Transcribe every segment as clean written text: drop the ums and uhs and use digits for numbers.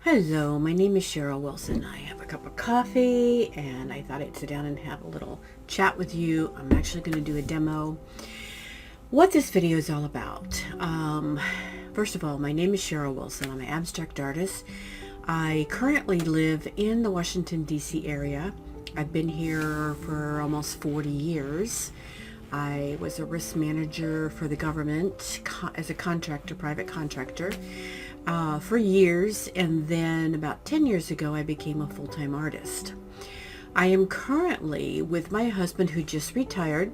Hello, my name is Cheryl Wilson. I have a cup of coffee and I thought I'd sit down and have a little chat with you. I'm actually going to do a demo. What this video is all about. First of all, my name is Cheryl Wilson. I'm an abstract artist. I currently live in the Washington, D.C. area. I've been here for almost 40 years. I was a risk manager for the government as a contractor, private contractor, for years, and then about 10 years ago I became a full-time artist. I am currently with my husband, who just retired,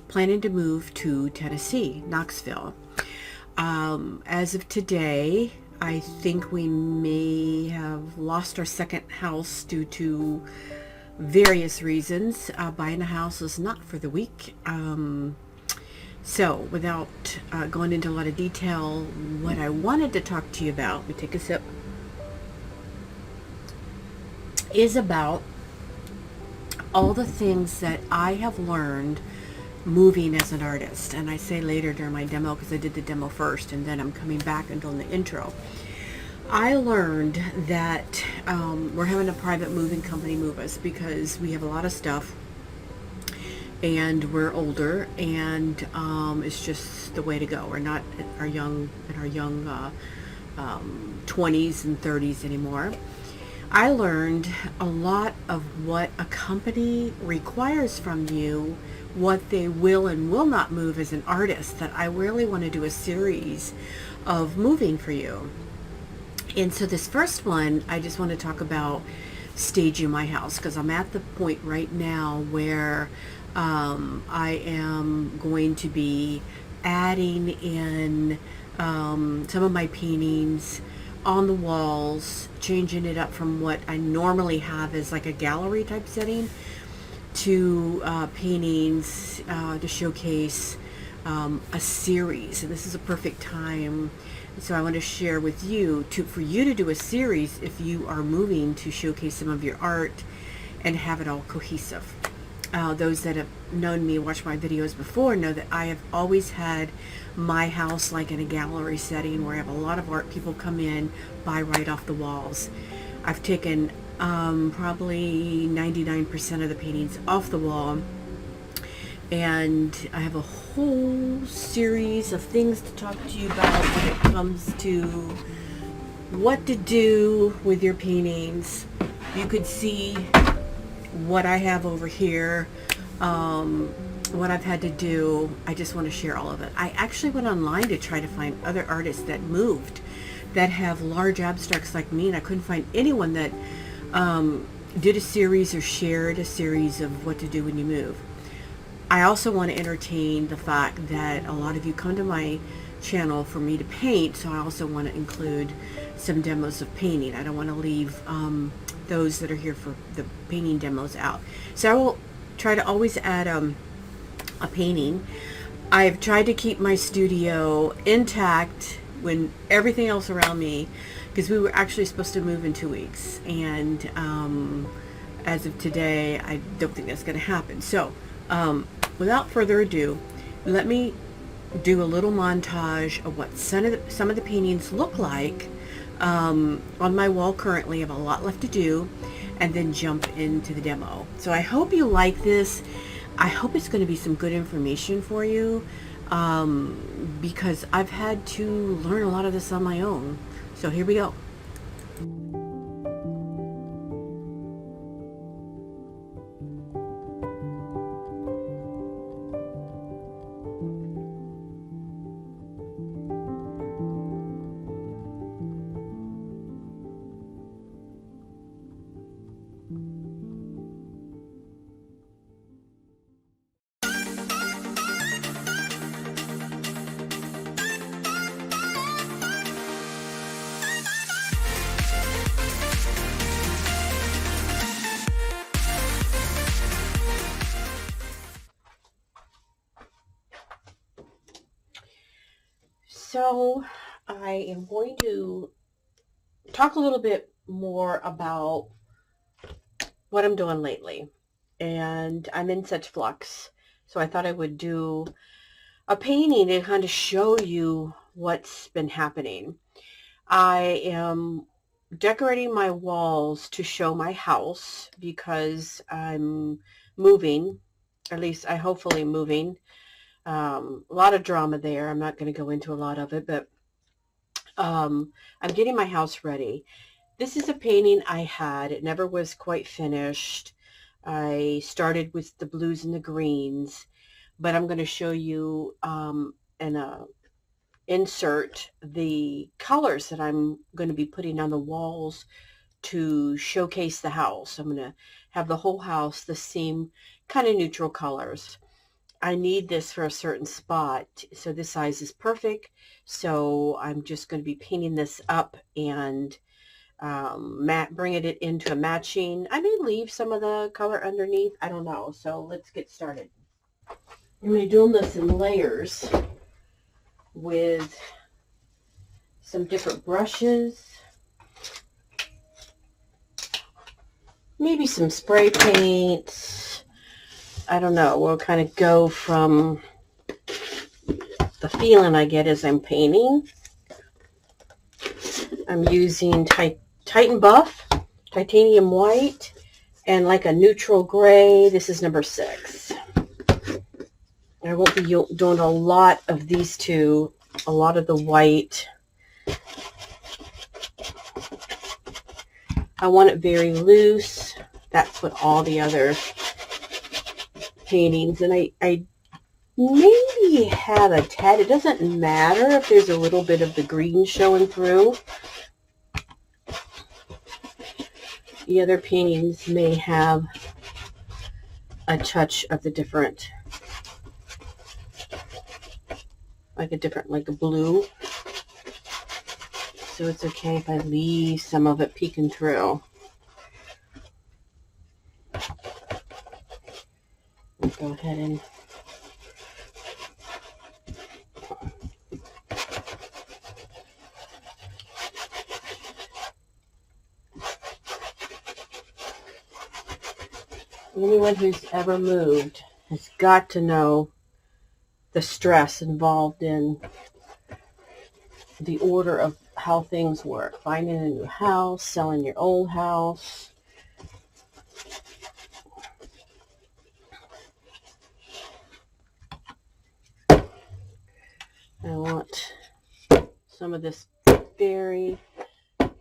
planning to move to Tennessee, Knoxville. As of today, I think we may have lost our second house due to various reasons. Buying a house is not for the weak. So without going into a lot of detail, what I wanted to talk to you about, let me take a sip, is about all the things that I have learned moving as an artist. And I say later during my demo, because I did the demo first and then I'm coming back and doing the intro. I learned that we're having a private moving company move us because we have a lot of stuff and we're older, and it's just the way to go. We're not in our young 20s and 30s anymore. I learned a lot of what a company requires from you, what they will and will not move as an artist, that I really want to do a series of moving for you. And so this first one, I just want to talk about staging my house, because I'm at the point right now where I am going to be adding in some of my paintings on the walls, changing it up from what I normally have as like a gallery type setting to paintings to showcase a series. And this is a perfect time. So I want to share with you for you to do a series if you are moving to showcase some of your art and have it all cohesive. Those that have known me, watched my videos before, know that I have always had my house like in a gallery setting where I have a lot of art. People come in, buy right off the walls. I've taken probably 99% of the paintings off the wall, and I have a whole series of things to talk to you about when it comes to what to do with your paintings. You could see what I have over here, what I've had to do. I just want to share all of it. I actually went online to try to find other artists that moved, that have large abstracts like me, and I couldn't find anyone that did a series or shared a series of what to do when you move. I also want to entertain the fact that a lot of you come to my channel for me to paint, so I also want to include some demos of painting. I don't want to leave those that are here for the painting demos out. So I will try to always add a painting. I've tried to keep my studio intact when everything else around me, because we were actually supposed to move in 2 weeks, and as of today I don't think that's going to happen. So without further ado, let me do a little montage of what some of the paintings look like on my wall currently. I have a lot left to do, and then jump into the demo. So I hope you like this. I hope it's going to be some good information for you, because I've had to learn a lot of this on my own. So here we go. So I am going to talk a little bit more about what I'm doing lately. And I'm in such flux. So I thought I would do a painting to kind of show you what's been happening. I am decorating my walls to show my house because I'm moving, at least I hopefully moving. A lot of drama there. I'm not going to go into a lot of it, but I'm getting my house ready. This is a painting I had. It never was quite finished. I started with the blues and the greens, but I'm going to show you in a insert the colors that I'm going to be putting on the walls to showcase the house. I'm going to have the whole house the same kind of neutral colors. I need this for a certain spot, so this size is perfect. So I'm just going to be painting this up and bring it into a matching. I may leave some of the color underneath. I don't know. So let's get started. I'm going to be doing this in layers with some different brushes, maybe some spray paints. I don't know. We'll kind of go from the feeling I get as I'm painting. I'm using Titan Buff, titanium white, and like a neutral gray. This is number 6. I won't be doing a lot of these two, a lot of the white. I want it very loose. That's what all the other paintings, and I maybe have a tad. It doesn't matter if there's a little bit of the green showing through. The other paintings may have a touch of the different, like a blue. So it's okay if I leave some of it peeking through. I'll go ahead and anyone who's ever moved has got to know the stress involved in the order of how things work. Finding a new house, selling your old house. I want some of this very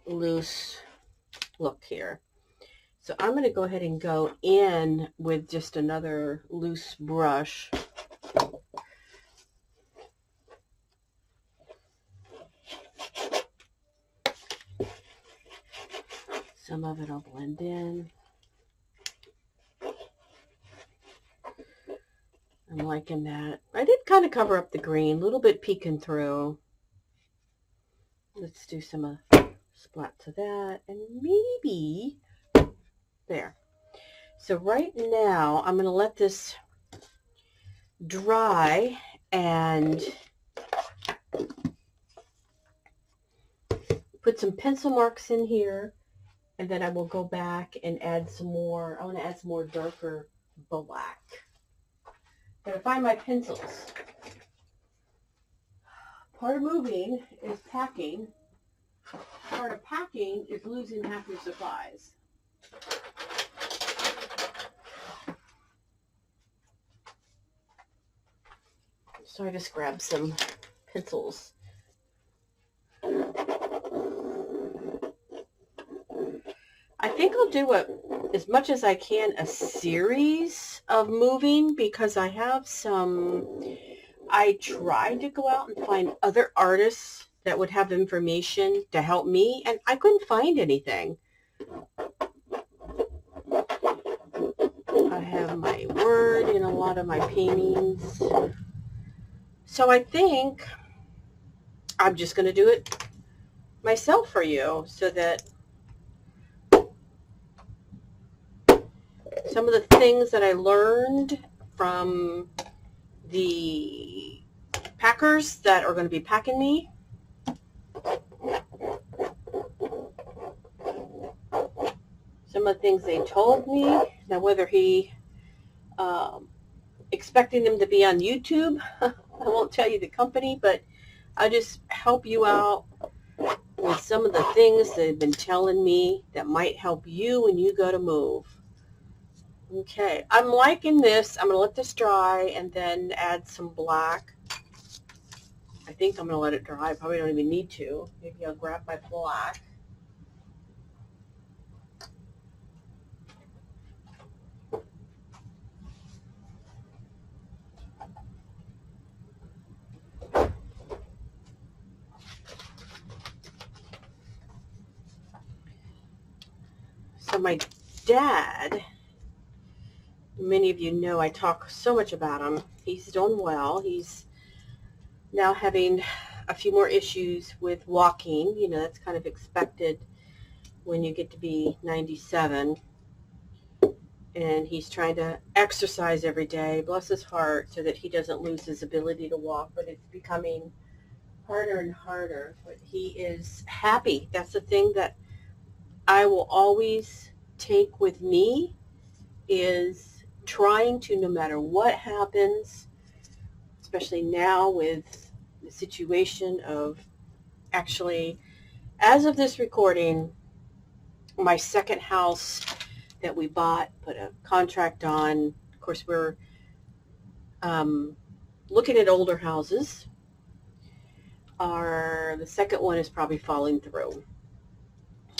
loose look here. So I'm going to go ahead and go in with just another loose brush. Some of it will blend in. I'm liking that. I did kind of cover up the green, a little bit peeking through. Let's do some splats of that, and maybe there. So right now, I'm going to let this dry and put some pencil marks in here, and then I will go back and add some more. I want to add some more darker black. Gotta find my pencils. Part of moving is packing. Part of packing is losing half your supplies. So I just grabbed some pencils. I think I'll do as much as I can a series of moving, because I have I tried to go out and find other artists that would have information to help me, and I couldn't find anything. I have my word in a lot of my paintings. So I think I'm just going to do it myself for you, so that some of the things that I learned from the packers that are going to be packing me, some of the things they told me. Now, whether he expecting them to be on YouTube, I won't tell you the company, but I'll just help you out with some of the things they've been telling me that might help you when you go to move. Okay, I'm liking this. I'm going to let this dry and then add some black. I think I'm going to let it dry. I probably don't even need to. Maybe I'll grab my black. So my dad, many of you know I talk so much about him. He's doing well. He's now having a few more issues with walking. You know, that's kind of expected when you get to be 97. And he's trying to exercise every day, bless his heart, so that he doesn't lose his ability to walk. But it's becoming harder and harder. But he is happy. That's the thing that I will always take with me, is trying to, no matter what happens, especially now with the situation of, actually, as of this recording, my second house that we bought, put a contract on. Of course, we're looking at older houses. The second one is probably falling through.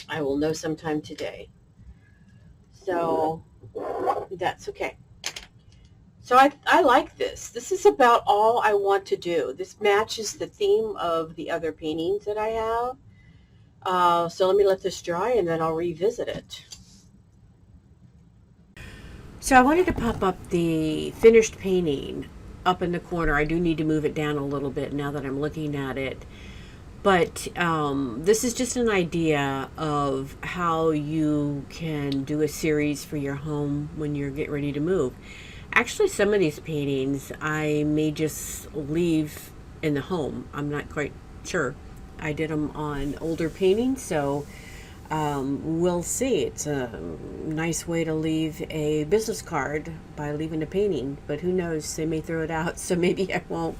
I will know sometime today. So that's okay. So I like this. This is about all I want to do. This matches the theme of the other paintings that I have. So let me let this dry and then I'll revisit it. So I wanted to pop up the finished painting up in the corner. I do need to move it down a little bit now that I'm looking at it. But this is just an idea of how you can do a series for your home when you're getting ready to move. Actually, some of these paintings I may just leave in the home. I'm not quite sure. I did them on older paintings, so we'll see. It's a nice way to leave a business card by leaving a painting, but who knows? They may throw it out, so maybe I won't.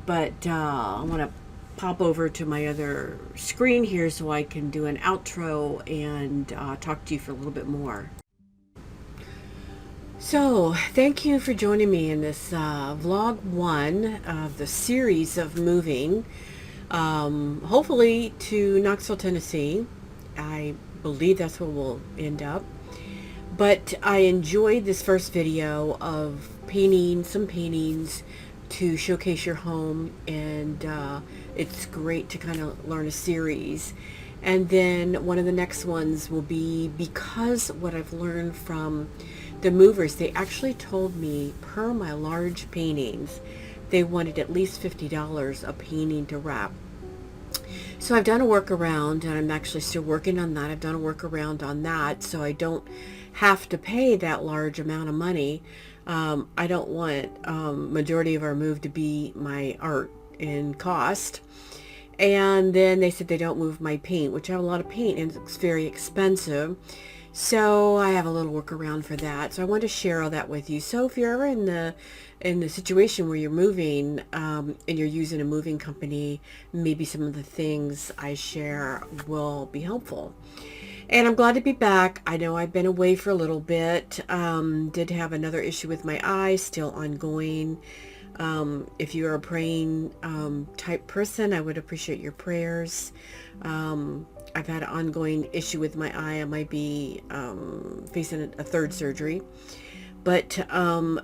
But I want to pop over to my other screen here so I can do an outro and talk to you for a little bit more. So, thank you for joining me in this vlog 1 of the series of moving, hopefully to Knoxville, Tennessee. I believe that's where we'll end up. But I enjoyed this first video of painting some paintings to showcase your home, and it's great to kind of learn a series. And then one of the next ones will be, because what I've learned from the movers, they actually told me per my large paintings they wanted at least $50 a painting to wrap. So I've done a workaround, and I'm actually still working on that. I've done a workaround on that so I don't have to pay that large amount of money. I don't want majority of our move to be my art and cost. And then they said they don't move my paint, which I have a lot of paint and it's very expensive. So I have a little workaround for that. So I want to share all that with you. So if you're ever in the situation where you're moving and you're using a moving company, maybe some of the things I share will be helpful. And I'm glad to be back. I know I've been away for a little bit. Did have another issue with my eye, still ongoing. If you're a praying type person, I would appreciate your prayers. I've had an ongoing issue with my eye. I might be facing a third surgery. But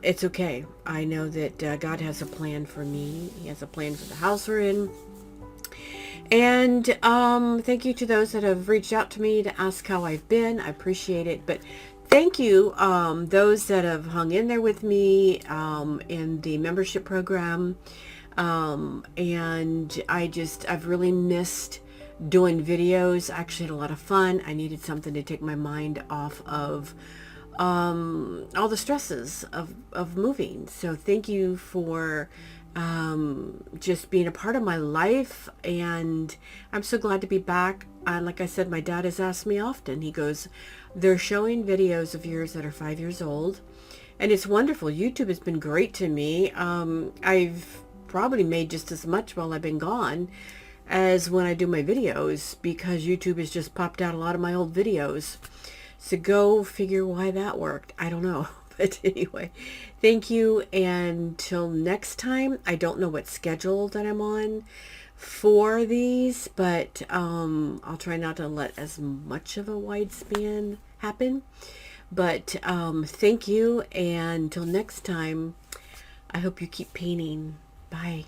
it's okay. I know that God has a plan for me. He has a plan for the house we're in. And thank you to those that have reached out to me to ask how I've been. I appreciate it. But thank you, those that have hung in there with me in the membership program. And I've really missed doing videos. I actually had a lot of fun. I needed something to take my mind off of all the stresses of moving. So thank you for just being a part of my life, and I'm so glad to be back. Like I said, my dad has asked me often. He goes, they're showing videos of yours that are 5 years old, and it's wonderful. YouTube has been great to me. I've probably made just as much while I've been gone, as when I do my videos, because YouTube has just popped out a lot of my old videos. So go figure why that worked. I don't know. But anyway, thank you. And till next time, I don't know what schedule that I'm on for these, but I'll try not to let as much of a wide span happen. But thank you. And till next time, I hope you keep painting. Bye.